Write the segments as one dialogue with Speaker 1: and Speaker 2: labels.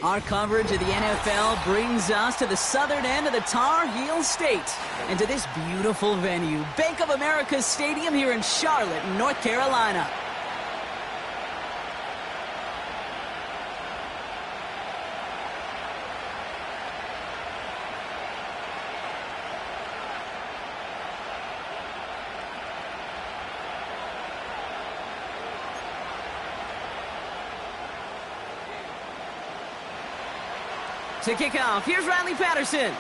Speaker 1: Our coverage of the NFL brings us to the southern end of the Tar Heel State and to this beautiful venue, Bank of America Stadium here in Charlotte, North Carolina. To kick off, here's Riley Patterson.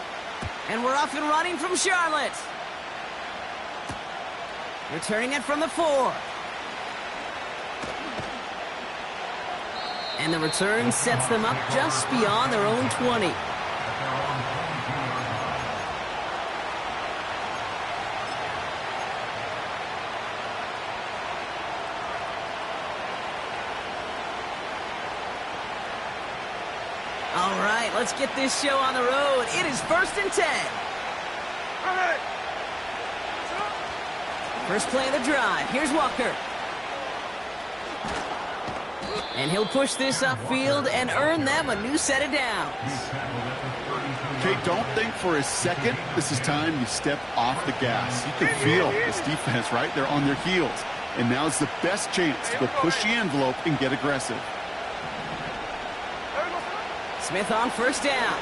Speaker 1: And we're off and running from Charlotte. Returning it from the 4. And the return sets them up just beyond their own 20. All right, let's get this show on the road. It is 1st and 10. First play of the drive. Here's Walker. And he'll push this upfield and earn them a new set of downs.
Speaker 2: Okay, don't think for a second this is time you step off the gas. You can feel this defense right there on their heels. And now's the best chance to go push the envelope and get aggressive.
Speaker 1: Smith on first down.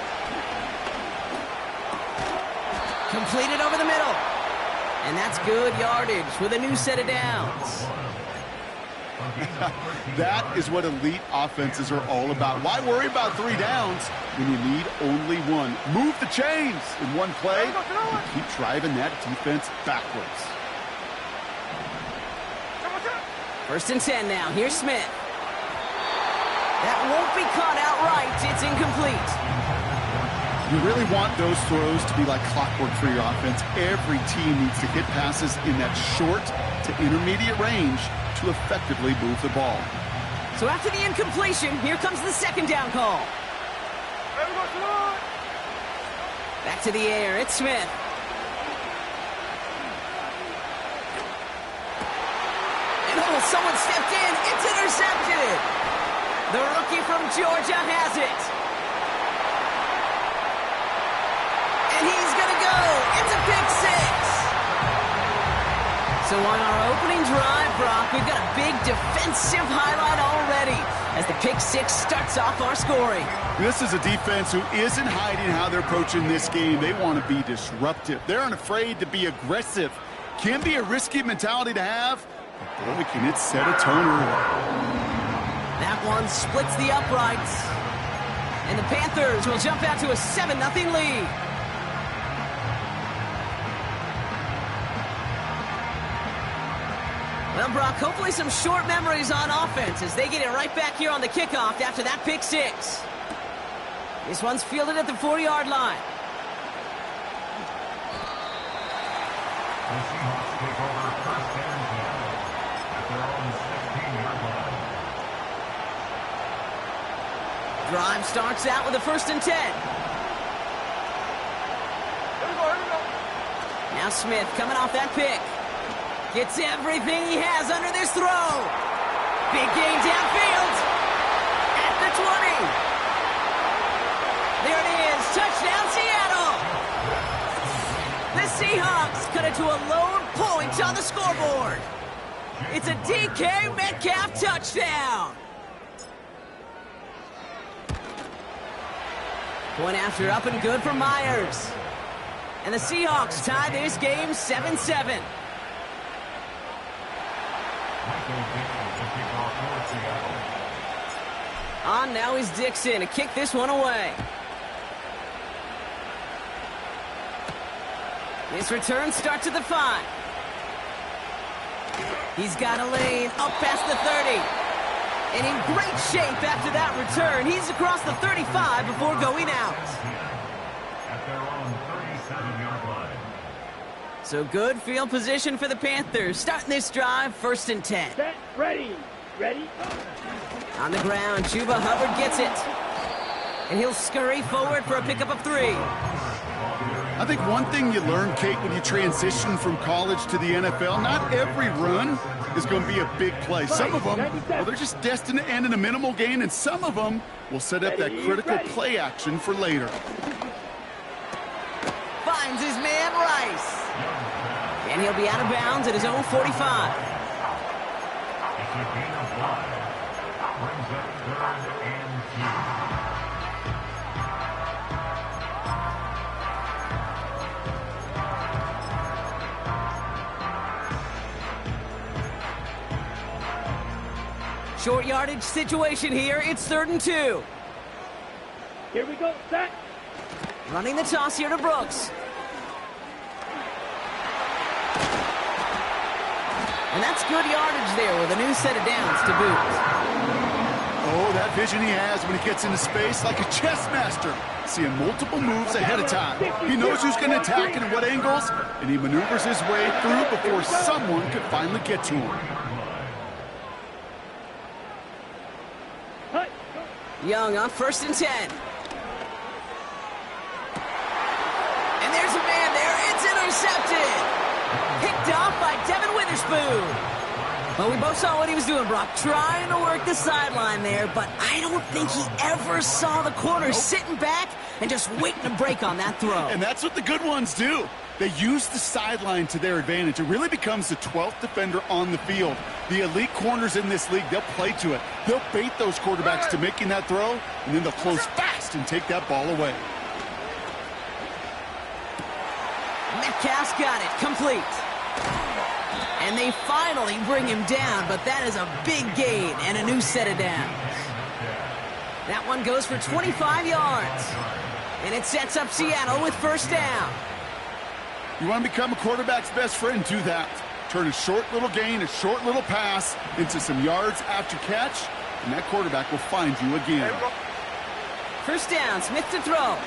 Speaker 1: Completed over the middle. And that's good yardage with a new set of downs.
Speaker 2: That is what elite offenses are all about. Why worry about 3 downs when you need only 1? Move the chains in one play and keep driving that defense backwards.
Speaker 1: 1st and 10 now. Here's Smith. That won't be caught outright. It's incomplete.
Speaker 2: You really want those throws to be like clockwork for your offense. Every team needs to hit passes in that short to intermediate range to effectively move the ball.
Speaker 1: So after the incompletion, here comes the 2nd down call. Back to the air. It's Smith. And oh, someone stepped in. It's intercepted. The rookie from Georgia has it. And he's going to go. It's a pick 6. So on our opening drive, Brock, we've got a big defensive highlight already as the pick 6 starts off our scoring.
Speaker 2: This is a defense who isn't hiding how they're approaching this game. They want to be disruptive. They're unafraid to be aggressive. Can be a risky mentality to have, but boy, can it set a tone early.
Speaker 1: That one splits the uprights. And the Panthers will jump out to a 7-0 lead. Well, Brock, hopefully some short memories on offense as they get it right back here on the kickoff after that pick 6. This one's fielded at the 4-yard line. Drive starts out with a 1st and 10. Now Smith coming off that pick. Gets everything he has under this throw. Big gain downfield. At the 20. There it is. Touchdown, Seattle. The Seahawks cut it to a lone point on the scoreboard. It's a DK Metcalf touchdown. Point after up and good for Myers. And the Seahawks tie this game 7-7. On now is Dixon to kick this one away. This return starts at the 5. He's got a lane up past the 30. And in great shape after that return. He's across the 35 before going out.
Speaker 3: At their own 37-yard line.
Speaker 1: So good field position for the Panthers. Starting this drive, 1st and 10.
Speaker 4: Set, ready. Ready?
Speaker 1: On the ground, Chuba Hubbard gets it. And he'll scurry forward for a pickup of 3.
Speaker 2: I think one thing you learn, Kate, when you transition from college to the NFL, not every run is going to be a big play. Some of them, well, they're just destined to end in a minimal gain, and some of them will set up that critical play action for later.
Speaker 1: Finds his man Rice. And he'll be out of bounds at his own 45.
Speaker 3: It's a gain of 5. Brings up 3rd and 2.
Speaker 1: Short yardage situation here. It's 3rd and 2.
Speaker 4: Here we go, set.
Speaker 1: Running the toss here to Brooks. And that's good yardage there with a new set of downs to boot.
Speaker 2: Oh, that vision he has when he gets into space like a chess master. Seeing multiple moves ahead of time. He knows who's going to attack and at what angles, and he maneuvers his way through before someone could finally get to him.
Speaker 1: Young on 1st and 10. And there's a man there. It's intercepted. Picked off by Devin Witherspoon. Well, we both saw what he was doing, Brock. Trying to work the sideline there, but I don't think he ever saw the corner sitting back and just waiting to break on that throw.
Speaker 2: And that's what the good ones do. They use the sideline to their advantage. It really becomes the 12th defender on the field. The elite corners in this league, they'll play to it. They'll bait those quarterbacks to making that throw, and then they'll close fast and take that ball away.
Speaker 1: Metcalf's got it, complete. And they finally bring him down, but that is a big gain and a new set of downs. That one goes for 25 yards. And it sets up Seattle with 1st down.
Speaker 2: You want to become a quarterback's best friend, do that. Turn a short little gain, a short little pass into some yards after catch, and that quarterback will find you again.
Speaker 1: 1st down, Smith to throw.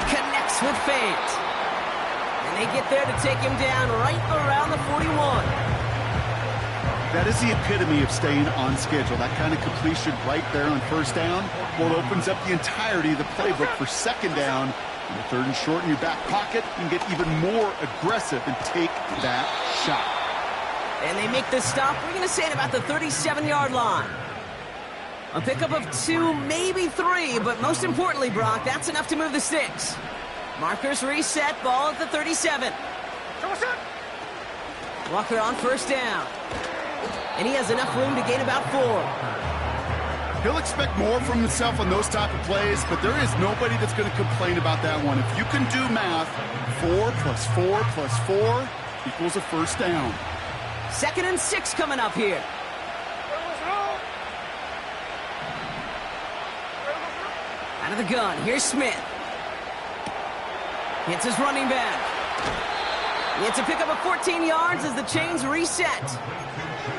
Speaker 1: Connects with feint. And they get there to take him down right around the 41.
Speaker 2: That is the epitome of staying on schedule. That kind of completion right there on 1st down. Well, it opens up the entirety of the playbook for 2nd down. And the 3rd and short in your back pocket, you can get even more aggressive and take that shot.
Speaker 1: And they make the stop, we're going to say, at about the 37-yard line. A pickup of 2, maybe 3, but most importantly, Brock, that's enough to move the sticks. Markers reset, ball at the 37. Walker on 1st down. And he has enough room to gain about 4.
Speaker 2: He'll expect more from himself on those type of plays, but there is nobody that's going to complain about that one. If you can do math, 4 plus 4 plus 4 equals a 1st down.
Speaker 1: 2nd and 6 coming up here. Out of the gun, here's Smith. Hits his running back. It's a pickup of 14 yards as the chains reset.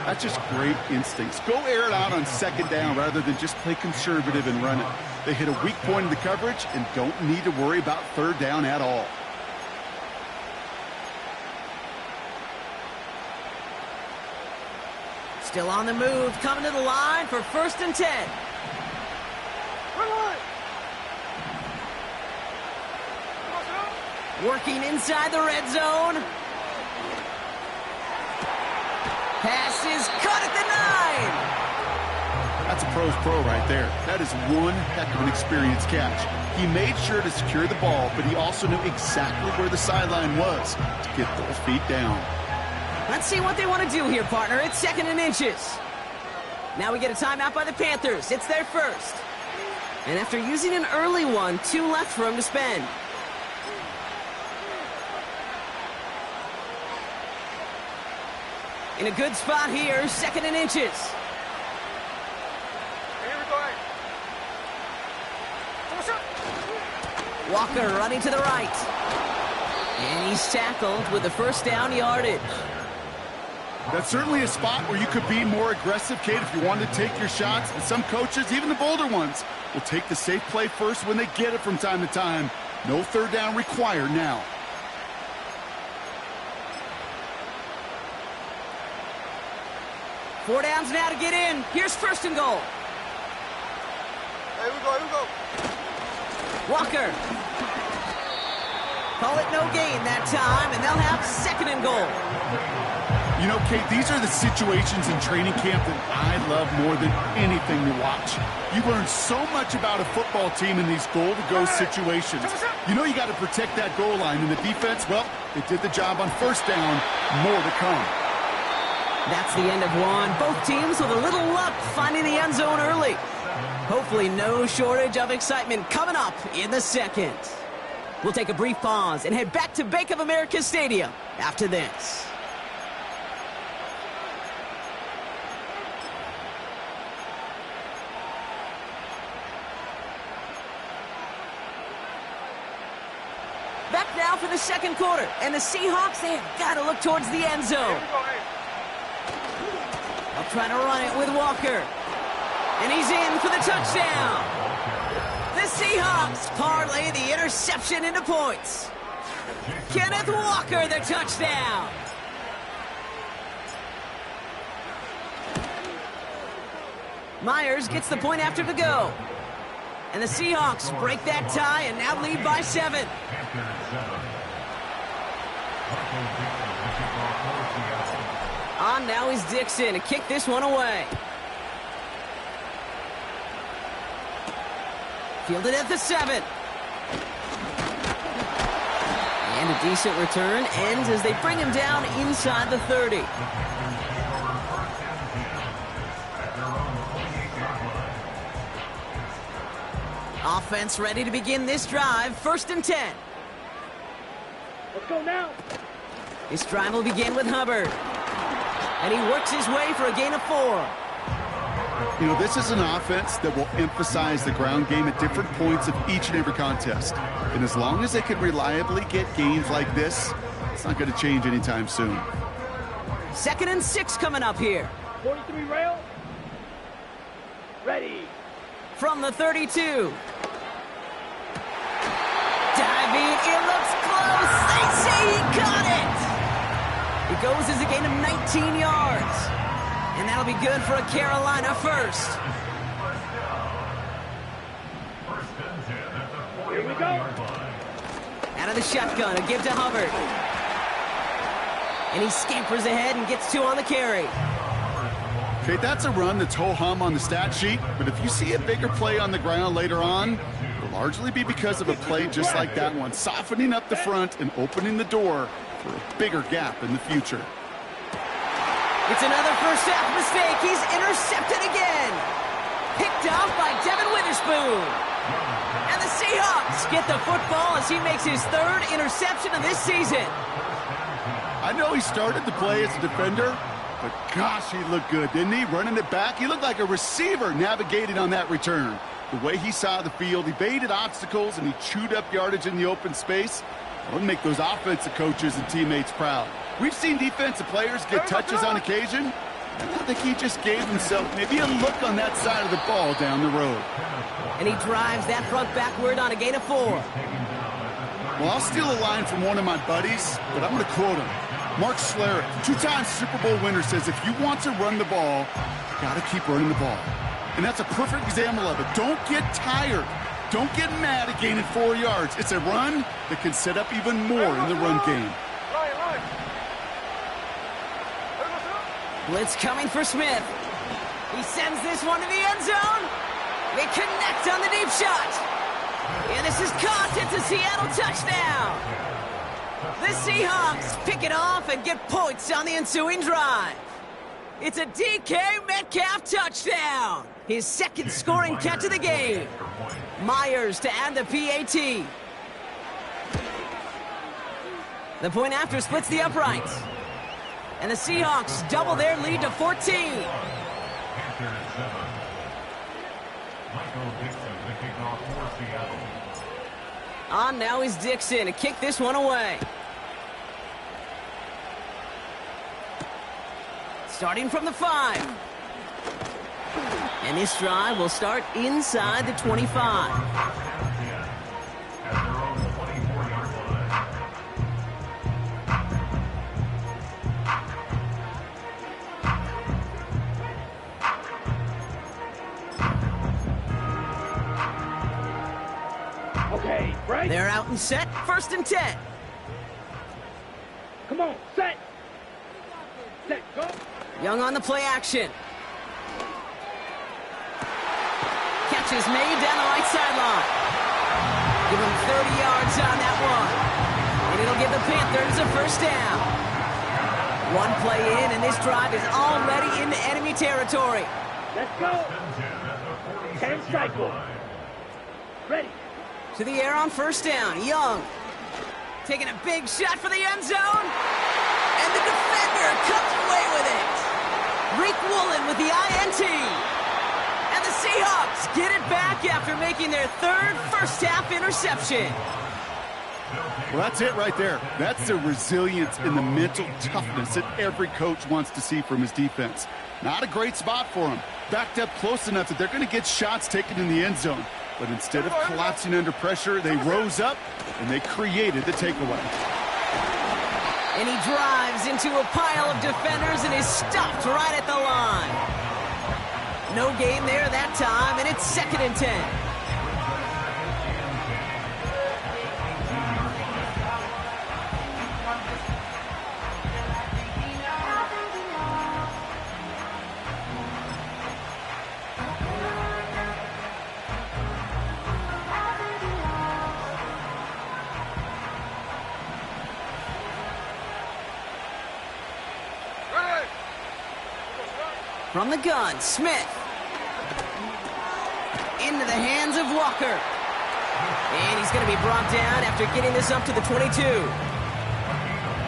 Speaker 2: That's just great instincts. Go air it out on 2nd down rather than just play conservative and run it. They hit a weak point in the coverage and don't need to worry about 3rd down at all.
Speaker 1: Still on the move, coming to the line for 1st and 10. Working inside the red zone. Pass is cut at the 9.
Speaker 2: That's a pro's pro right there. That is one heck of an experienced catch. He made sure to secure the ball, but he also knew exactly where the sideline was to get those feet down.
Speaker 1: Let's see what they want to do here, partner. It's 2nd and inches. Now we get a timeout by the Panthers. It's their 1st. And after using an early one, 2 left for him to spend. In a good spot here, 2nd and inches. Walker running to the right. And he's tackled with the 1st down yardage.
Speaker 2: That's certainly a spot where you could be more aggressive, Kate, if you wanted to take your shots. And some coaches, even the bolder ones, will take the safe play first when they get it from time to time. No 3rd down required now.
Speaker 1: Four downs now to get in. Here's 1st and goal.
Speaker 5: Here we go.
Speaker 1: Walker. Call it no gain that time, and they'll have 2nd and goal.
Speaker 2: You know, Kate, these are the situations in training camp that I love more than anything to watch. You learn so much about a football team in these goal-to-go situations. You know you got to protect that goal line, and the defense, well, they did the job on first down. More to come.
Speaker 1: That's the end of one. Both teams with a little luck finding the end zone early. Hopefully no shortage of excitement coming up in the second. We'll take a brief pause and head back to Bank of America Stadium after this. Back now for the second quarter, and the Seahawks, they have got to look towards the end zone. They'll try to run it with Walker. And he's in for the touchdown. The Seahawks parlay the interception into points. Kenneth Walker, the touchdown. Myers gets the point after to go. And the Seahawks break that tie and now lead by 7. On now is Dixon to kick this one away. Fielded at the 7. And a decent return ends as they bring him down inside the 30. Offense ready to begin this drive. 1st and 10.
Speaker 4: Let's go now.
Speaker 1: This drive will begin with Hubbard. And he works his way for a gain of 4.
Speaker 2: You know, this is an offense that will emphasize the ground game at different points of each and every contest. And as long as they can reliably get gains like this, it's not going to change anytime soon.
Speaker 1: 2nd and 6 coming up here.
Speaker 4: 43 rail. Ready.
Speaker 1: From the 32. Diving, it looks close. They say he caught it. It goes as a gain of 19 yards. And that'll be good for a Carolina first.
Speaker 4: Here we go.
Speaker 1: Out of the shotgun, a give to Hubbard. And he scampers ahead and gets 2 on the carry.
Speaker 2: Okay, that's a run that's ho-hum on the stat sheet, but if you see a bigger play on the ground later on, it'll largely be because of a play just like that one, softening up the front and opening the door for a bigger gap in the future.
Speaker 1: It's another first half mistake. He's intercepted again. Picked off by Devin Witherspoon. And the Seahawks get the football as he makes his 3rd interception of this season.
Speaker 2: I know he started the play as a defender, but gosh, he looked good, didn't he? Running it back, he looked like a receiver navigating on that return. The way he saw the field, he baited obstacles, and he chewed up yardage in the open space. That would make those offensive coaches and teammates proud. We've seen defensive players get touches on occasion. I think he just gave himself maybe a look on that side of the ball down the road.
Speaker 1: And he drives that front backward on a gain of 4.
Speaker 2: Well, I'll steal a line from one of my buddies, but I'm going to quote him. Mark Schlereth, 2-time Super Bowl winner, says if you want to run the ball, you got to keep running the ball. And that's a perfect example of it. Don't get tired. Don't get mad at gaining 4 yards. It's a run that can set up even more in the run game.
Speaker 1: Blitz coming for Smith. He sends this one to the end zone. They connect on the deep shot. And this is caught. It's a Seattle touchdown. The Seahawks pick it off and get points on the ensuing drive. It's a DK Metcalf touchdown. His 2nd scoring catch of the game. Myers to add the PAT. The point after splits the uprights. And the Seahawks double their lead to 14. On now is Dixon to kick this one away. Starting from the 5. And this drive will start inside the 25.
Speaker 4: Okay, right?
Speaker 1: They're out and set. 1st and 10.
Speaker 4: Come on, set. Set,
Speaker 1: Young on the play action. Catch is made down the right sideline. Give him 30 yards on that one. And it'll give the Panthers a first down. One play in, and this drive is already into enemy territory.
Speaker 4: Let's go. 10 cycle. Ready.
Speaker 1: To the air on first down. Young. Taking a big shot for the end zone. And the defender comes away with it. Reek Woolen with the INT. And the Seahawks get it back after making their third first-half interception.
Speaker 2: Well, that's it right there. That's the resilience and the mental toughness that every coach wants to see from his defense. Not a great spot for him. Backed up close enough that they're going to get shots taken in the end zone. But instead of collapsing under pressure, they rose up and they created the takeaway.
Speaker 1: And he drives into a pile of defenders and is stopped right at the line. No gain there that time, and it's 2nd and 10. From the gun, Smith. Into the hands of Walker. And he's going to be brought down after getting this up to the 22.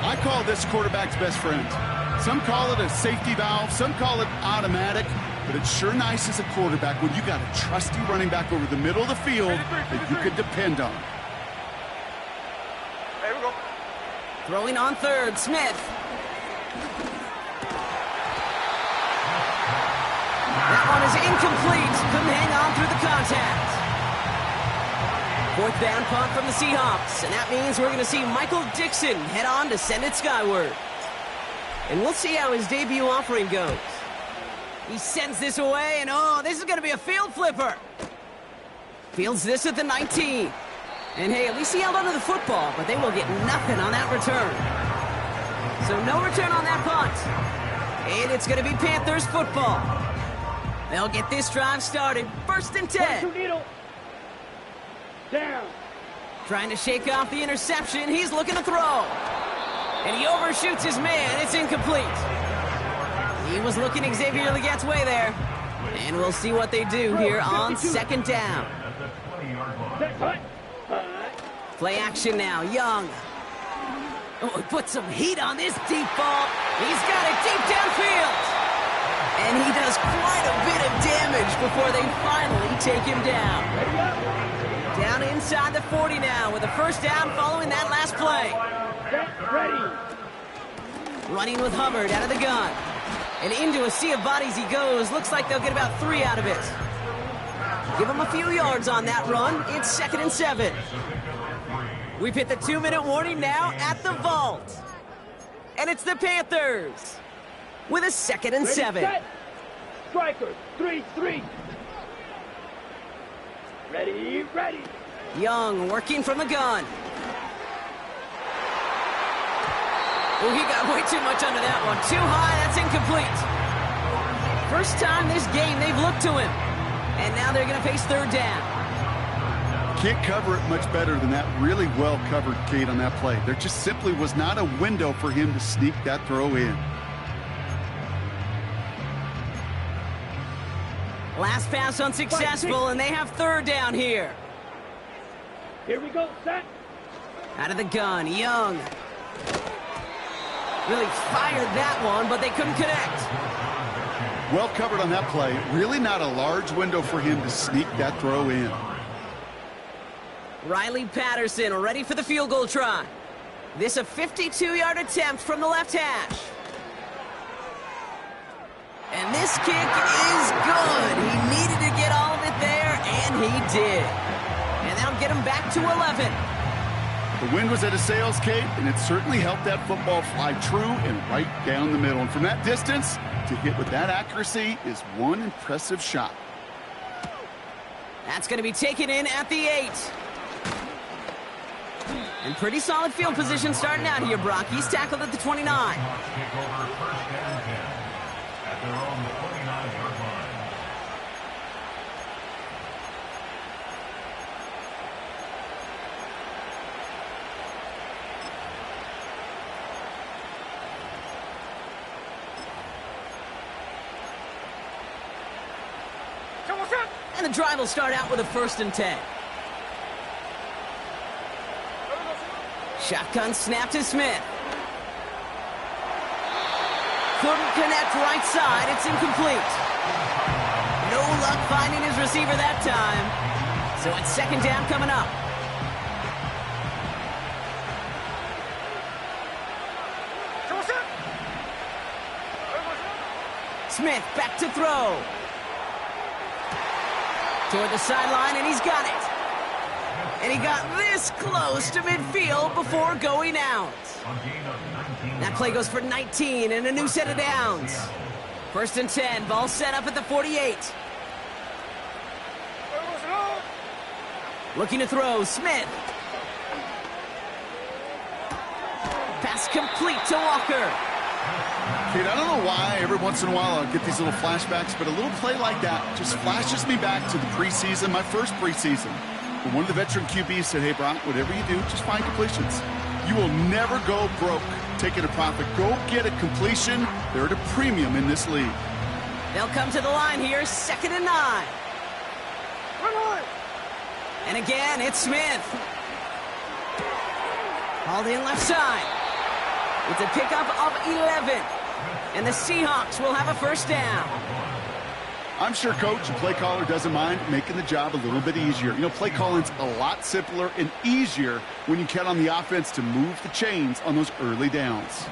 Speaker 2: I call this quarterback's best friend. Some call it a safety valve, some call it automatic, but it's sure nice as a quarterback when you got a trusty running back over the middle of the field that you can depend on.
Speaker 5: Here we go.
Speaker 1: Throwing on third, Smith. That one is incomplete. Couldn't hang on through the contact. 4th down punt from the Seahawks. And that means we're going to see Michael Dixon head on to send it skyward. And we'll see how his debut offering goes. He sends this away, and oh, this is going to be a field flipper. Fields this at the 19. And hey, at least he held onto the football, but they will get nothing on that return. So no return on that punt. And it's going to be Panthers football. They'll get this drive started. 1st and 10.
Speaker 4: Needle. Down.
Speaker 1: Trying to shake off the interception. He's looking to throw. And he overshoots his man. It's incomplete. He was looking Xavier Legat's way there. And we'll see what they do here on 2nd down. Play action now. Young. Oh, he put some heat on this deep ball. He's got it deep downfield. And he does quite a bit of damage before they finally take him down. Down inside the 40 now with a first down following that last play.
Speaker 4: Ready.
Speaker 1: Running with Hubbard out of the gun. And into a sea of bodies he goes. Looks like they'll get about 3 out of it. Give him a few yards on that run. It's 2nd and 7. We've hit the 2-minute warning now at the vault. And it's the Panthers with a 2nd and 7.
Speaker 4: Set. Striker, 3-3. Ready, ready.
Speaker 1: Young working from the gun. Oh, he got way too much under that one. Too high, that's incomplete. First time this game they've looked to him. And now they're going to face 3rd down.
Speaker 2: Can't cover it much better than that. Really well covered, Kate, on that play. There just simply was not a window for him to sneak that throw in.
Speaker 1: Last pass unsuccessful, and they have 3rd down here.
Speaker 4: Here we go, set.
Speaker 1: Out of the gun, Young. Really fired that one, but they couldn't connect.
Speaker 2: Well covered on that play. Really not a large window for him to sneak that throw in.
Speaker 1: Riley Patterson ready for the field goal try. This a 52-yard attempt from the left hash. And this kick is good. He needed to get all of it there, and he did. And that'll get him back to 11.
Speaker 2: The wind was at a sails, Kate, and it certainly helped that football fly true and right down the middle. And from that distance, to hit with that accuracy is one impressive shot.
Speaker 1: That's going to be taken in at the 8. And pretty solid field position starting out here, Brock. He's tackled at the 29.
Speaker 3: their own 49-yard line.
Speaker 1: And the drive will start out with a 1st and 10. Shotgun snap to Smith. Couldn't connect right side. It's incomplete. No luck finding his receiver that time. So it's 2nd down coming up. Smith back to throw. Toward the sideline, and he's got it. And he got this close to midfield before going out. That play goes for 19 and a new set of downs. 1st and 10, ball set up at the 48. Looking to throw, Smith. Pass complete to Walker.
Speaker 2: Kate, I don't know why every once in a while I'll get these little flashbacks, but a little play like that just flashes me back to the preseason, my first preseason. When one of the veteran QBs said, hey, Brock, whatever you do, just find completions. You will never go broke taking a profit. Go get a completion. They're at a premium in this league.
Speaker 1: They'll come to the line here, 2nd and 9. And again, it's Smith. Hauled in left side. It's a pickup of 11. And the Seahawks will have a 1st down.
Speaker 2: I'm sure coach and play caller doesn't mind making the job a little bit easier. You know, play calling's a lot simpler and easier when you count on the offense to move the chains on those early downs.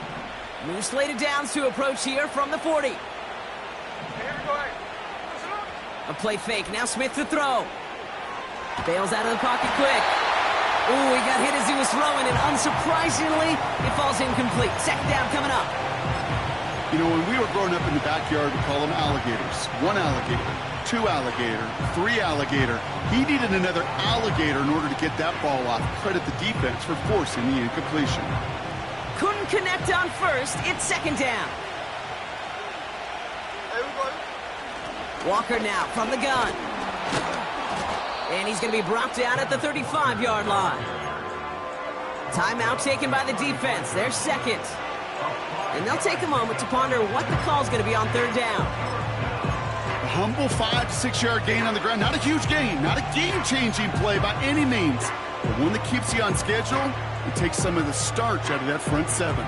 Speaker 1: New slated downs to approach here from the 40. A play fake. Now Smith to throw. Bails out of the pocket quick. Ooh, he got hit as he was throwing, and unsurprisingly, it falls incomplete. 2nd down coming up.
Speaker 2: You know, when we were growing up in the backyard, we call them alligators. 1 alligator, 2 alligator, 3 alligator. He needed another alligator in order to get that ball off. Credit the defense for forcing the incompletion.
Speaker 1: Couldn't connect on 1st. It's 2nd down. Walker now from the gun. And he's going to be brought down at the 35-yard line. Timeout taken by the defense. They're 2nd. And they'll take a moment to ponder what the call's going to be on 3rd down.
Speaker 2: A humble 5 to 6 yard gain on the ground. Not a huge gain, not a game-changing play by any means, but one that keeps you on schedule and takes some of the starch out of that front 7.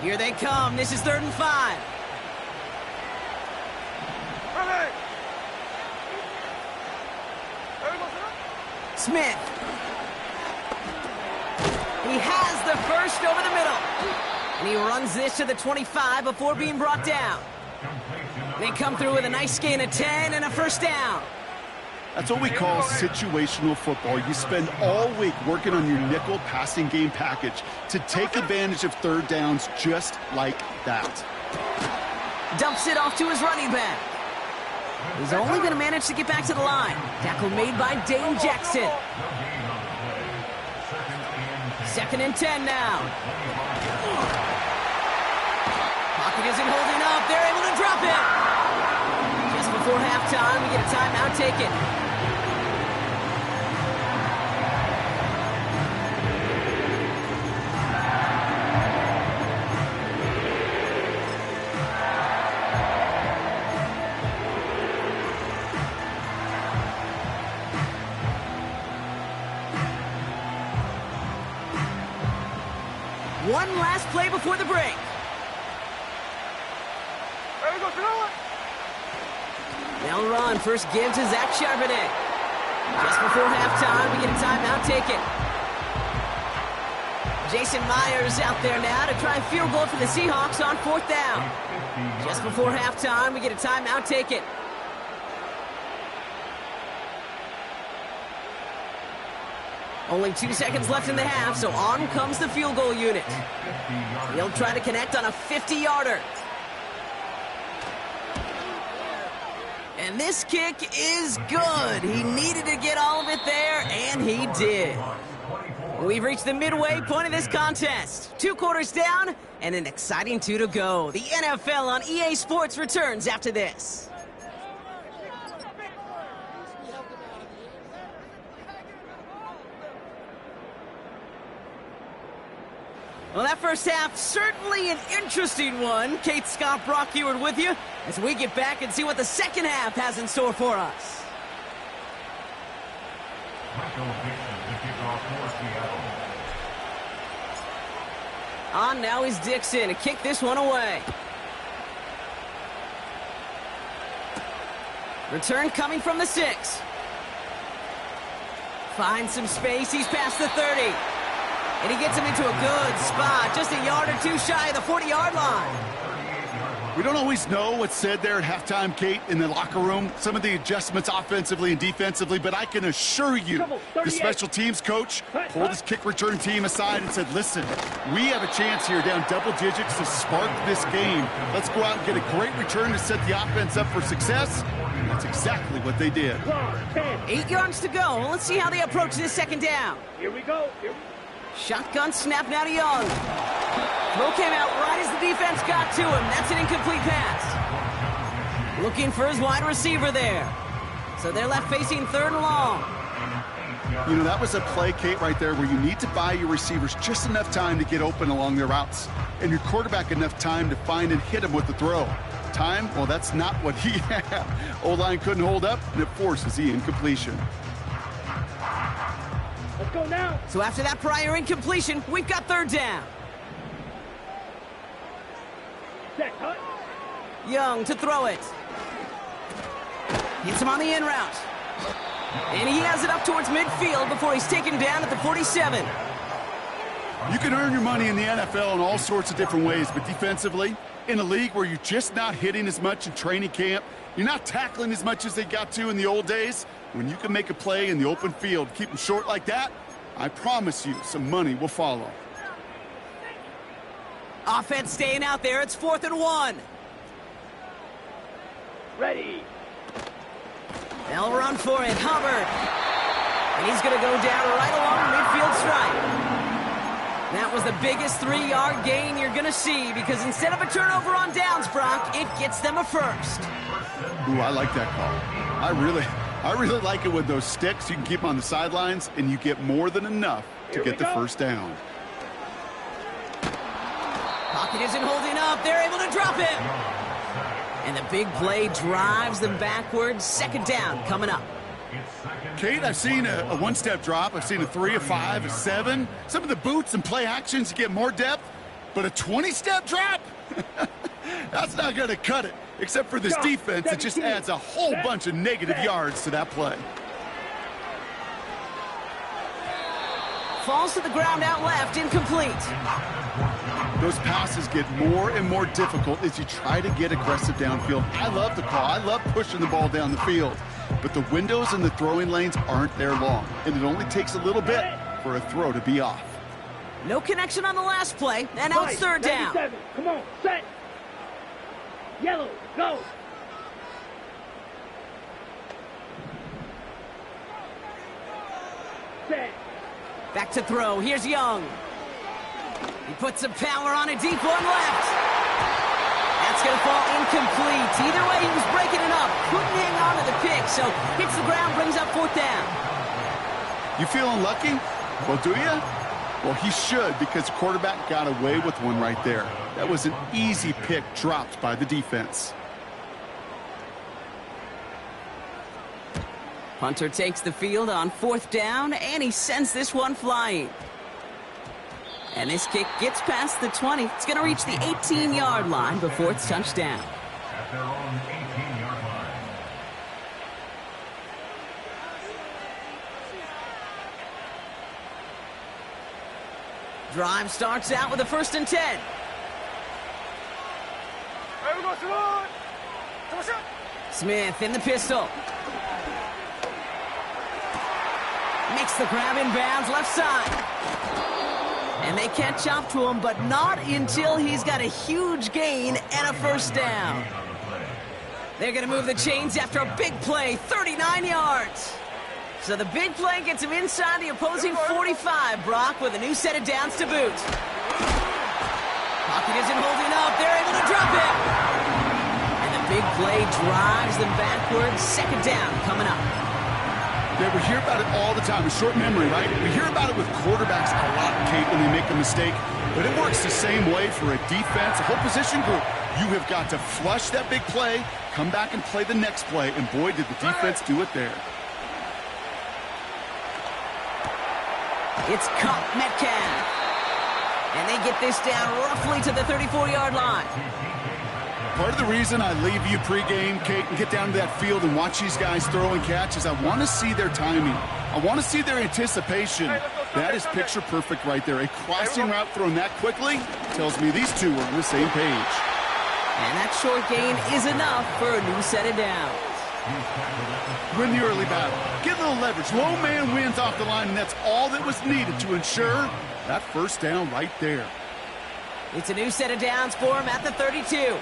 Speaker 1: Here they come. This is 3rd and 5. Smith. He has the 1st over the middle. And he runs this to the 25 before being brought down. They come through with a nice gain of 10 and a 1st down.
Speaker 2: That's what we call situational football. You spend all week working on your nickel passing game package to take advantage of 3rd downs just like that.
Speaker 1: Dumps it off to his running back. He's only going to manage to get back to the line. Tackle made by Dane Jackson. 2nd and 10 now. Pocket isn't holding up. They're able to drop it. Just before halftime, we get a timeout taken. One last play before the break. They'll run. First give to Zach Charbonnet. Just before halftime, we get a timeout taken. Jason Myers out there now to try and field goal for the Seahawks on 4th down. Just before halftime, we get a timeout taken. Only 2 seconds left in the half, so on comes the field goal unit. He'll try to connect on a 50-yarder. And this kick is good. He needed to get all of it there, and he did. We've reached the midway point of this contest. 2 quarters down and an exciting 2 to go. The NFL on EA Sports returns after this. Well, that first half, certainly an interesting one. Kate, Scott, Brock Eward with you as we get back and see what the second half has in store for us.
Speaker 3: Michael Dixon to kick off for Seattle.
Speaker 1: On now is Dixon to kick this one away. Return coming from the 6. Finds some space. He's past the 30. And he gets him into a good spot, just a yard or 2 shy of the 40-yard line.
Speaker 2: We don't always know what's said there at halftime, Kate, in the locker room. Some of the adjustments offensively and defensively, but I can assure you the special teams coach pulled his kick return team aside and said, listen, we have a chance here down double digits to spark this game. Let's go out and get a great return to set the offense up for success. And that's exactly what they did.
Speaker 1: 8 yards to go. Let's see how they approach this second down.
Speaker 4: Here we go.
Speaker 1: Shotgun snap now to Young. Throw came out right as the defense got to him. That's an incomplete pass. Looking for his wide receiver there. So they're left facing 3rd and long.
Speaker 2: You know, that was a play, Kate, right there where you need to buy your receivers just enough time to get open along their routes. And your quarterback enough time to find and hit him with the throw. Time, well, that's not what he had. O-line couldn't hold up, and it forces the incompletion.
Speaker 4: Let's go now.
Speaker 1: So after that prior incompletion, we've got 3rd down.
Speaker 4: Set, cut.
Speaker 1: Young to throw it. Hits him on the in route. And he has it up towards midfield before he's taken down at the 47.
Speaker 2: You can earn your money in the NFL in all sorts of different ways, but defensively, in a league where you're just not hitting as much in training camp, you're not tackling as much as they got to in the old days, when you can make a play in the open field, keep them short like that, I promise you some money will follow.
Speaker 1: Offense staying out there. It's 4th and 1.
Speaker 4: Ready.
Speaker 1: They'll run for it. Hubbard. And he's going to go down right along the midfield stripe. That was the biggest 3-yard gain you're going to see because instead of a turnover on downs, Brock, it gets them a first.
Speaker 2: Ooh, I like that call. I really like it with those sticks. You can keep them on the sidelines, and you get more than enough to get the first down.
Speaker 1: Pocket isn't holding up. They're able to drop it. And the big play drives them backwards. 2nd down coming up.
Speaker 2: Kate, I've seen a 1-step drop. I've seen a 3, a 5, a 7. Some of the boots and play actions, you get more depth. But a 20-step drop? That's not going to cut it. Except for this defense, it just adds a whole bunch of negative yards to that play.
Speaker 1: Falls to the ground out left, incomplete.
Speaker 2: Those passes get more and more difficult as you try to get aggressive downfield. I love the call. I love pushing the ball down the field. But the windows and the throwing lanes aren't there long, and it only takes a little bit for a throw to be off.
Speaker 1: No connection on the last play, and now it's 3rd down.
Speaker 4: 97. Come on, set. Yellow, go. Set.
Speaker 1: Back to throw. Here's Young. He puts some power on a deep one left. That's going to fall incomplete. Either way, he was breaking it up. Couldn't hang on to the pick, so hits the ground, brings up 4th down.
Speaker 2: You feeling lucky? Well, do you? Well, he should, because the quarterback got away with one right there. That was an easy pick dropped by the defense.
Speaker 1: Punter takes the field on 4th down, and he sends this one flying. And this kick gets past the 20. It's going to reach the 18-yard line before it's touchdown.
Speaker 3: At their own 18-yard line.
Speaker 1: Drive starts out with a 1st and 10. Smith in the pistol. Makes the grab in bounds, left side. And they catch up to him, but not until he's got a huge gain and a 1st down. They're going to move the chains after a big play, 39 yards. So the big play gets him inside the opposing 45, Brock, with a new set of downs to boot. Pocket isn't holding up. They're able to drop it. And the big play drives them backwards. Second down coming up.
Speaker 2: Yeah, we hear about it all the time. A short memory, right? We hear about it with quarterbacks a lot, Kate, when they make a mistake. But it works the same way for a defense, a whole position group. You have got to flush that big play, come back and play the next play, and boy, did the defense do it there.
Speaker 1: It's caught Metcalf. And they get this down roughly to the 34-yard line.
Speaker 2: Part of the reason I leave you pregame, Kate, and get down to that field and watch these guys throw and catch is I want to see their timing. I want to see their anticipation. That is picture perfect right there. A crossing route thrown that quickly tells me these two are on the same page.
Speaker 1: And that short gain is enough for a new set of downs.
Speaker 2: Win the early battle. Get a little leverage. Low man wins off the line, and that's all that was needed to ensure that first down right there.
Speaker 1: It's a new set of downs for him at the 32.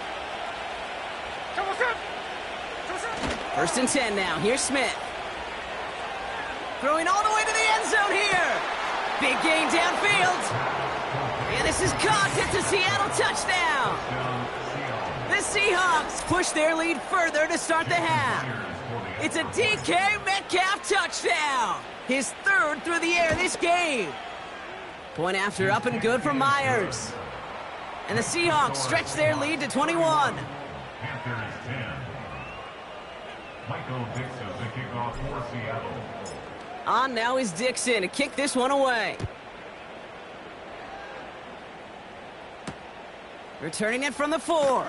Speaker 1: First and 10 now. Here's Smith. Throwing all the way to the end zone here. Big gain downfield. And this is caught. It's a Seattle touchdown. The Seahawks push their lead further to start the half. It's a DK Metcalf touchdown. His third through the air this game. Point after up and good for Myers. And the Seahawks stretch their lead to 21.
Speaker 3: Panthers 10. Michael Dixon, the kickoff for Seattle.
Speaker 1: On now is Dixon to kick this one away. Returning it from the 4.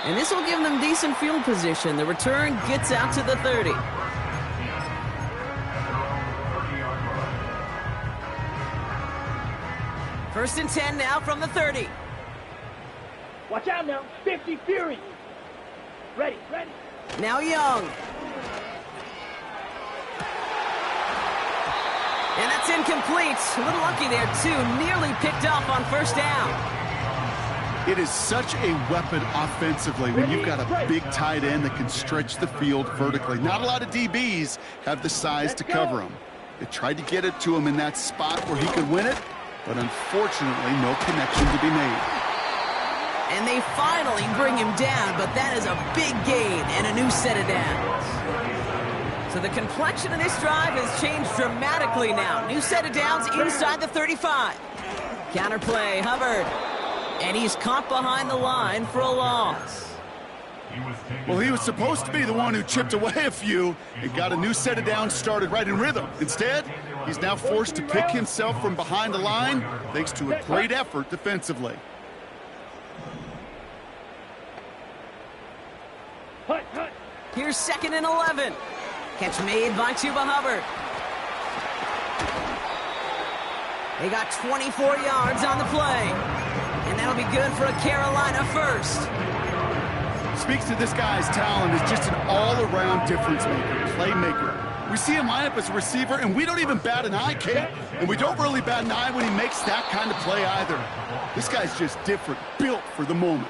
Speaker 1: And this will give them decent field position. The return gets out to the 30. First and 10 now from the 30.
Speaker 4: Watch out now. 50 Fury. Ready.
Speaker 1: Now Young. And that's incomplete. A little lucky there, too. Nearly picked off on first down.
Speaker 2: It is such a weapon offensively when you've got a big tight end that can stretch the field vertically. Not a lot of DBs have the size to cover him. They tried to get it to him in that spot where he could win it, but unfortunately, no connection to be made.
Speaker 1: And they finally bring him down, but that is a big gain and a new set of downs. So the complexion of this drive has changed dramatically now. New set of downs inside the 35. Counterplay, Hubbard. And he's caught behind the line for a loss.
Speaker 2: Well, he was supposed to be the one who chipped away a few and got a new set of downs started right in rhythm. Instead, he's now forced to pick himself from behind the line thanks to a great effort defensively.
Speaker 1: Here's 2nd and 11. Catch made by Chuba Hubbard. They got 24 yards on the play. And that'll be good for a Carolina first.
Speaker 2: Speaks to this guy's talent as just an all-around difference maker, playmaker. We see him line up as a receiver, and we don't even bat an eye, Kate. And we don't really bat an eye when he makes that kind of play either. This guy's just different, built for the moment.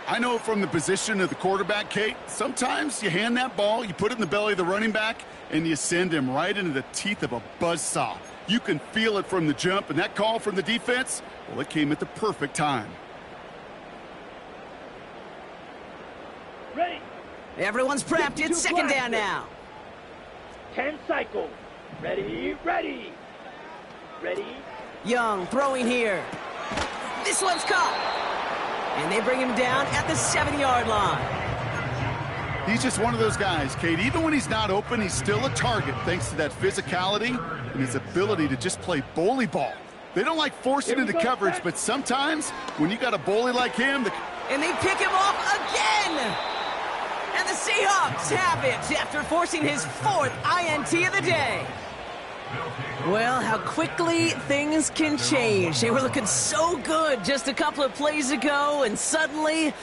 Speaker 2: I know from the position of the quarterback, Kate, sometimes you hand that ball, you put it in the belly of the running back, and you send him right into the teeth of a buzzsaw. You can feel it from the jump, and that call from the defense, well, it came at the perfect time.
Speaker 4: Ready.
Speaker 1: Everyone's prepped. It's 2nd down now.
Speaker 4: 10 cycles. Ready.
Speaker 1: Young throwing here. This one's caught. And they bring him down at the 7-yard line.
Speaker 2: He's just one of those guys, Kate. Even when he's not open, he's still a target thanks to that physicality and his ability to just play bully ball. They don't like forcing into coverage, but sometimes when you got a bully like him...
Speaker 1: And they pick him off again! And the Seahawks have it after forcing his 4th INT of the day. Well, how quickly things can change. They were looking so good just a couple of plays ago, and suddenly,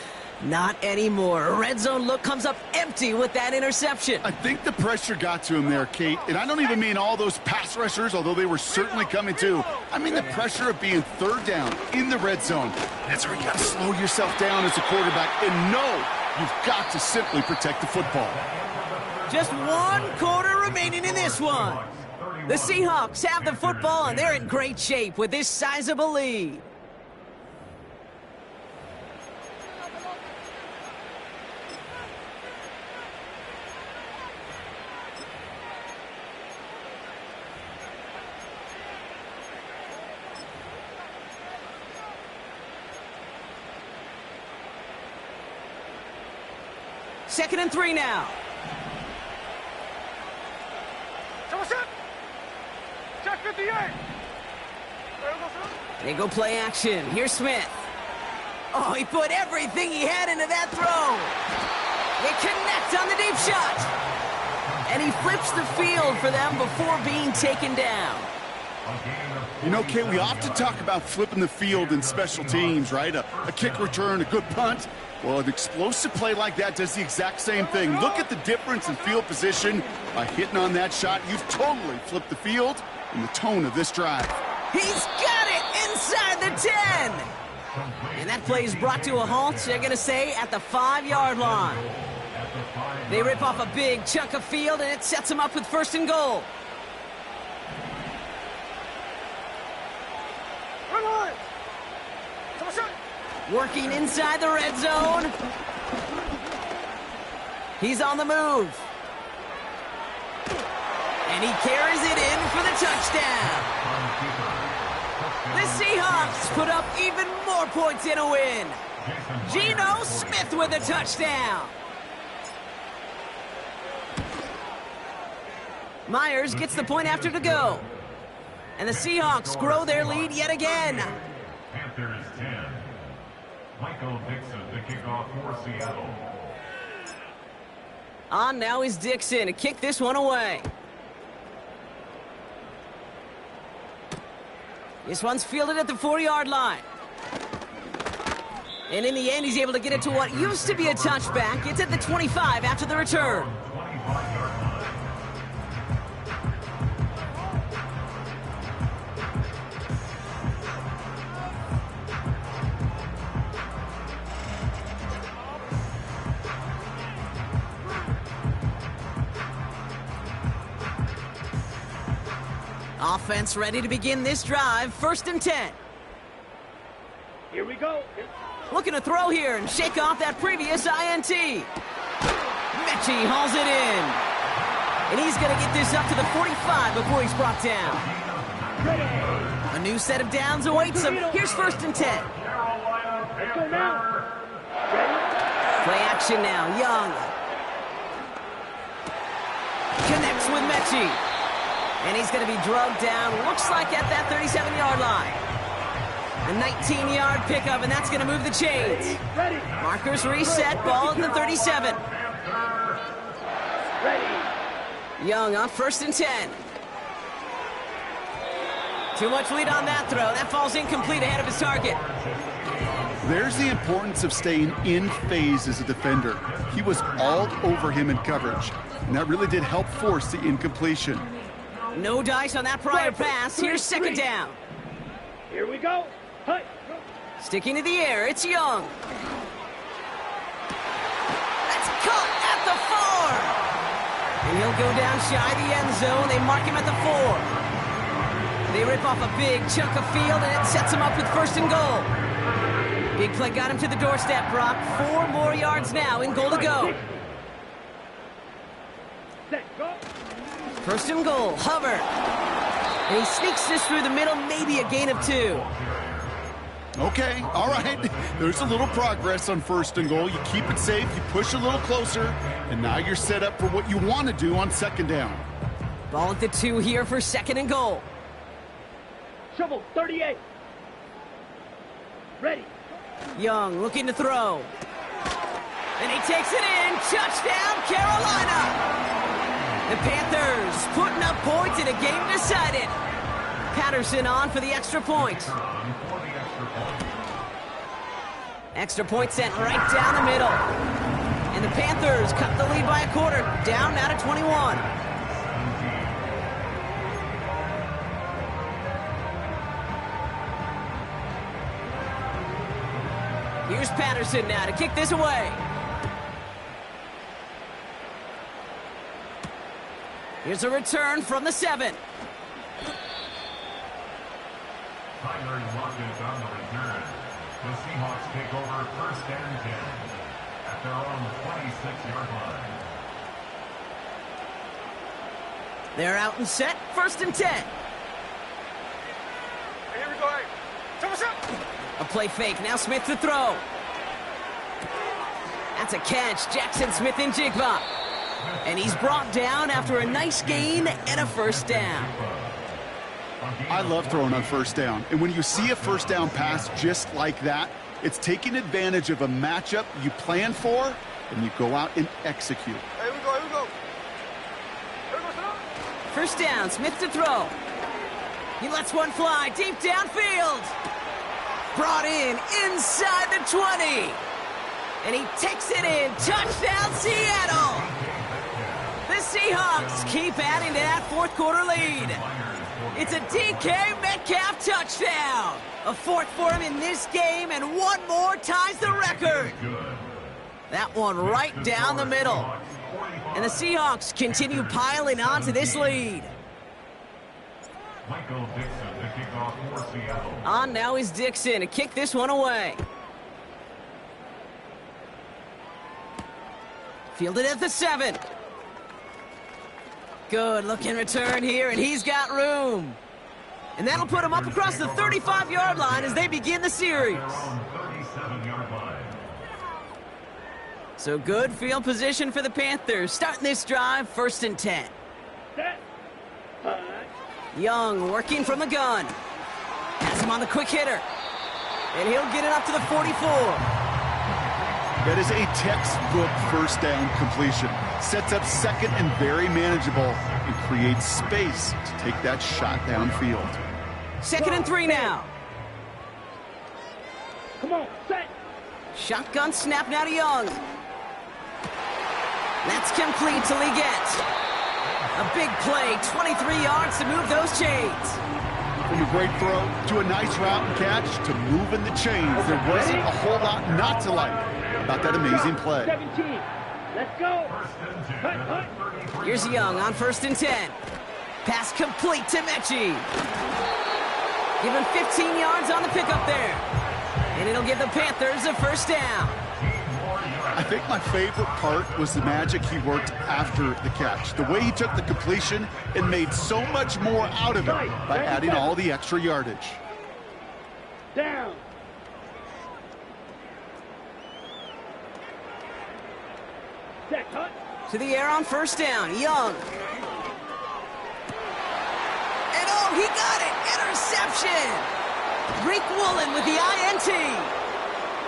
Speaker 1: not anymore. A red zone look comes up empty with that interception.
Speaker 2: I think the pressure got to him there, Kate. And I don't even mean all those pass rushers, although they were certainly coming too. I mean the pressure of being 3rd down in the red zone. That's where you got to slow yourself down as a quarterback and know you've got to simply protect the football.
Speaker 1: Just 1 quarter remaining in this one. The Seahawks have the football, and they're in great shape with this sizable lead. Second and 3 now.
Speaker 5: Check 58.
Speaker 1: They go play action. Here's Smith. Oh, he put everything he had into that throw. They connect on the deep shot. And he flips the field for them before being taken down.
Speaker 2: You know, Kay, we often talk about flipping the field in special teams, right? A kick return, a good punt. Well, an explosive play like that does the exact same thing. Look at the difference in field position. By hitting on that shot, you've totally flipped the field and the tone of this drive.
Speaker 1: He's got it inside the 10. And that play is brought to a halt, they're going to say, at the 5-yard line. They rip off a big chunk of field, and it sets them up with first and goal. Working inside the red zone. He's on the move. And he carries it in for the touchdown. The Seahawks put up even more points in a win. Geno Smith with a touchdown. Myers gets the point after to go. And the Seahawks grow their lead yet again.
Speaker 3: Panthers 10. Michael Dixon, the kickoff for Seattle.
Speaker 1: On now is Dixon to kick this one away. This one's fielded at the 4-yard line. And in the end, he's able to get it to what used to be a touchback. It's at the 25 after the return.
Speaker 3: 25-yard line.
Speaker 1: Offense ready to begin this drive. First and 10.
Speaker 4: Here we go.
Speaker 1: Looking to throw here and shake off that previous INT. Mechie hauls it in. And he's going to get this up to the 45 before he's brought down.
Speaker 4: Ready.
Speaker 1: A new set of downs awaits him. Here's first and 10.
Speaker 4: Let's go now. Ready.
Speaker 1: Play action now. Young. Connects with Mechie. And he's going to be drugged down, looks like at that 37-yard line. A 19-yard pickup, and that's going to move the chains.
Speaker 4: Ready.
Speaker 1: Markers reset, ball at the 37.
Speaker 4: Ready.
Speaker 1: Young on first and 10. Too much lead on that throw. That falls incomplete ahead of his target.
Speaker 2: There's the importance of staying in phase as a defender. He was all over him in coverage, and that really did help force the incompletion.
Speaker 1: No dice on that prior pass. Here's second down.
Speaker 4: Here we go. Hi.
Speaker 1: Sticking to the air, it's Young. That's caught at the 4. And he'll go down shy the end zone. They mark him at the 4. They rip off a big chunk of field, and it sets him up with first and goal. Big play got him to the doorstep, Brock. 4 more yards now in goal to go.
Speaker 4: Set. Go.
Speaker 1: First and goal, Hubbard. And he sneaks this through the middle, maybe a gain of 2.
Speaker 2: Okay, all right. There's a little progress on first and goal. You keep it safe, you push a little closer, and now you're set up for what you want to do on second down.
Speaker 1: Ball at the 2 here for second and goal.
Speaker 4: Shovel 38. Ready.
Speaker 1: Young looking to throw. And he takes it in. Touchdown, Carolina! The Panthers putting up points in a game decided. Patterson on for the extra point. Extra point sent right down the middle. And the Panthers cut the lead by a quarter. Down now to 21. Here's Patterson now to kick this away. Here's a return from the 7.
Speaker 3: Tyler Lockett on the return. The Seahawks take over 1st and 10 at their own 26-yard line.
Speaker 1: They're out and set. 1st and 10.
Speaker 5: Hey, here we go. Hey. Thomas up.
Speaker 1: A play fake. Now Smith to throw. That's a catch. Jackson Smith in Jigba. And he's brought down after a nice gain and a 1st down.
Speaker 2: I love throwing on 1st down. And when you see a 1st down pass just like that, it's taking advantage of a matchup you plan for, and you go out and execute.
Speaker 5: Hey, here we go. Here we go. Here we go, son.
Speaker 1: 1st down. Smith to throw. He lets one fly deep downfield. Brought in inside the 20. And he takes it in. Touchdown, Seattle. The Seahawks keep adding to that 4th quarter lead. It's a DK Metcalf touchdown. A 4th for him in this game, and one more ties the record. That one right down the middle. And the Seahawks continue piling on to this lead.
Speaker 3: Michael Dixon to kick off for Seattle.
Speaker 1: On now is Dixon to kick this one away. Fielded at the 7. Good looking return here, and he's got room. And that'll put him up across the 35-yard line as they begin the series.
Speaker 3: Their own 37-yard line.
Speaker 1: So good field position for the Panthers. Starting this drive, 1st and 10.
Speaker 4: Set. Punch.
Speaker 1: Young working from the gun. Has him on the quick hitter. And he'll get it up to the 44.
Speaker 2: That is a textbook 1st down completion. Sets up 2nd and very manageable and creates space to take that shot downfield.
Speaker 1: 2nd and 3 now.
Speaker 4: Come on, set.
Speaker 1: Shotgun snap now to Young. That's complete to Leggett. A big play, 23 yards to move those chains.
Speaker 2: From a great throw to a nice route and catch to moving the chains, there wasn't a whole lot not to like about that amazing play.
Speaker 4: 17. Let's go. Cut, cut.
Speaker 1: Here's Young on 1st and 10. Pass complete to Mechie. Give him 15 yards on the pickup there. And it'll give the Panthers a 1st down.
Speaker 2: I think my favorite part was the magic he worked after the catch. The way he took the completion and made so much more out of it by adding all the extra yardage.
Speaker 4: Down. Set, cut.
Speaker 1: To the air on 1st down. Young. And oh, he got it. Interception. Rick Woolen with the INT.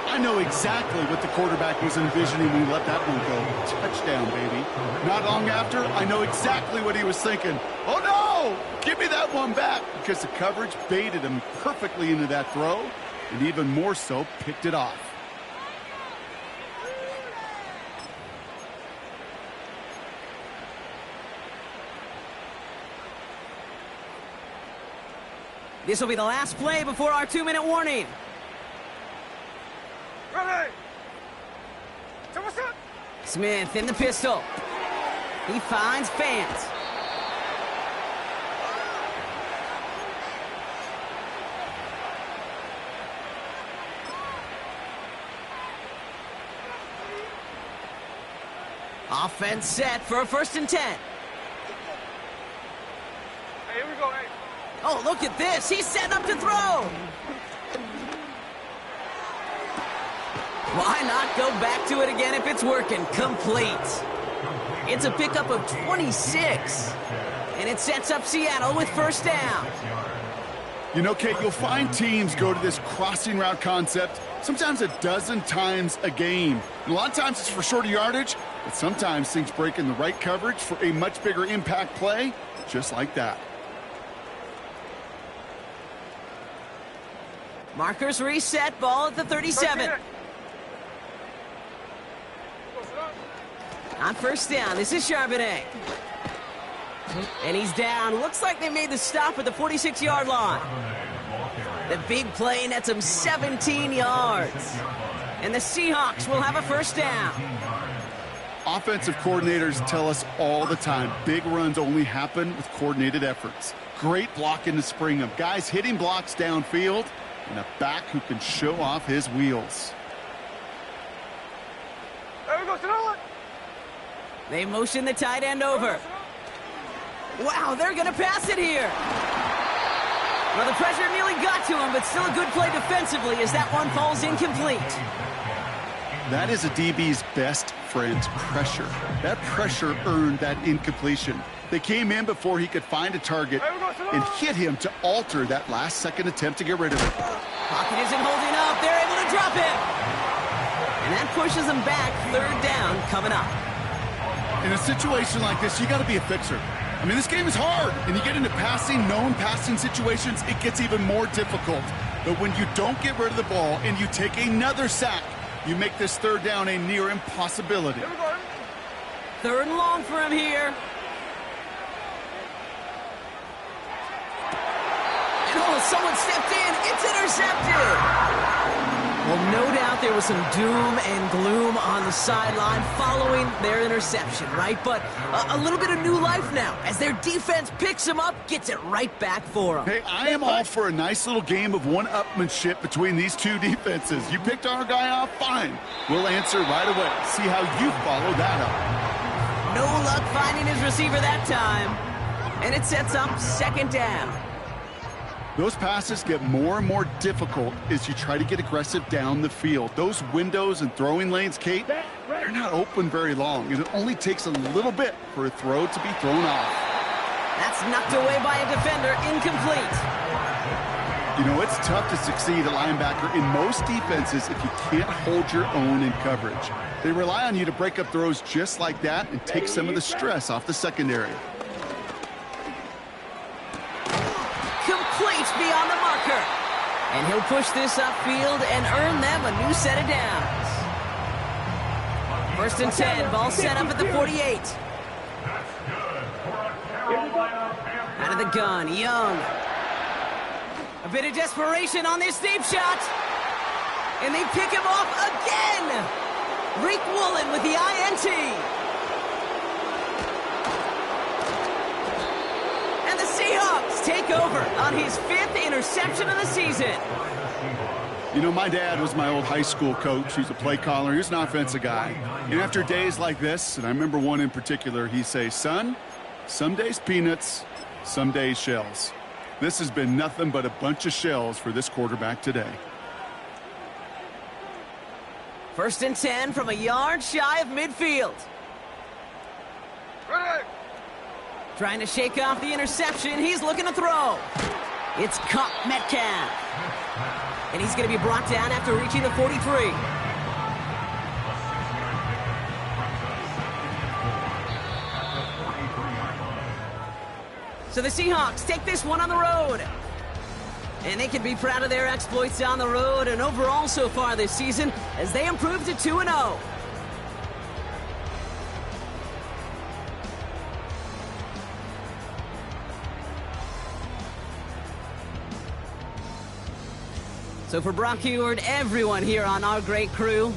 Speaker 2: I know exactly what the quarterback was envisioning when he let that one go. Touchdown, baby. Not long after, I know exactly what he was thinking. Oh, no! Give me that one back, because the coverage baited him perfectly into that throw, and even more so, picked it off.
Speaker 1: This will be the last play before our 2-minute warning.
Speaker 5: Ready. Thomas up.
Speaker 1: Smith in the pistol. He finds Fant. Offense set for a 1st and 10.
Speaker 5: Hey, here we go. Hey.
Speaker 1: Oh, look at this. He's setting up to throw. Why not go back to it again if it's working? Complete. It's a pickup of 26. And it sets up Seattle with 1st down.
Speaker 2: You know, Kate, you'll find teams go to this crossing route concept sometimes a dozen times a game. And a lot of times it's for shorter yardage, but sometimes things break in the right coverage for a much bigger impact play, just like that.
Speaker 1: Markers reset, ball at the 37. On 1st down, this is Charbonnet. And he's down. Looks like they made the stop at the 46-yard line. The big play nets him 17 yards. And the Seahawks will have a 1st down.
Speaker 2: Offensive coordinators tell us all the time, big runs only happen with coordinated efforts. Great block in the spring of guys hitting blocks downfield and a back who can show off his wheels.
Speaker 5: There we go, Sonoma.
Speaker 1: They motion the tight end over. Wow, they're going to pass it here. Well, the pressure nearly got to him, but still a good play defensively as that one falls incomplete.
Speaker 2: That is a DB's best friend, pressure. That pressure earned that incompletion. They came in before he could find a target and hit him to alter that last-second attempt to get rid of it.
Speaker 1: Pocket isn't holding up. They're able to drop him. And that pushes them back. Third down coming up.
Speaker 2: In a situation like this, you got to be a fixer. I mean, this game is hard, and you get into known passing situations, it gets even more difficult. But when you don't get rid of the ball and you take another sack, you make this third down a near impossibility.
Speaker 1: Third and long for him here. And oh, someone stepped in. It's intercepted. Well, no doubt there was some doom and gloom on the sideline following their interception, right? But a little bit of new life now as their defense picks them up, gets it right back for them.
Speaker 2: Hey, I am all for a nice little game of one-upmanship between these two defenses. You picked our guy off, fine. We'll answer right away. See how you follow that up.
Speaker 1: No luck finding his receiver that time. And it sets up second down.
Speaker 2: Those passes get more and more difficult as you try to get aggressive down the field. Those windows and throwing lanes, Kate, they're not open very long, and it only takes a little bit for a throw to be thrown off.
Speaker 1: That's knocked away by a defender, incomplete.
Speaker 2: You know, it's tough to succeed at linebacker in most defenses if you can't hold your own in coverage. They rely on you to break up throws just like that and take some of the stress off the secondary.
Speaker 1: Complete beyond the marker. And he'll push this upfield and earn them a new set of downs. First and 10, ball set up at the 48. Out of the gun, Young. A bit of desperation on this deep shot. And they pick him off again. Reek Woolen with the INT. And the Seahawks take over on his 5th interception of the season.
Speaker 2: You know, my dad was my old high school coach. He's a play caller. He was an offensive guy. And after days like this, and I remember one in particular, he'd say, son, some days peanuts, some days shells. This has been nothing but a bunch of shells for this quarterback today.
Speaker 1: First and 10 from a yard shy of midfield.
Speaker 5: Ready.
Speaker 1: Trying to shake off the interception. He's looking to throw. It's caught Metcalf. And he's going to be brought down after reaching the 43. So the Seahawks take this one on the road. And they can be proud of their exploits on the road and overall so far this season as they improve to 2-0. So for Brock Huard, everyone here on our great crew,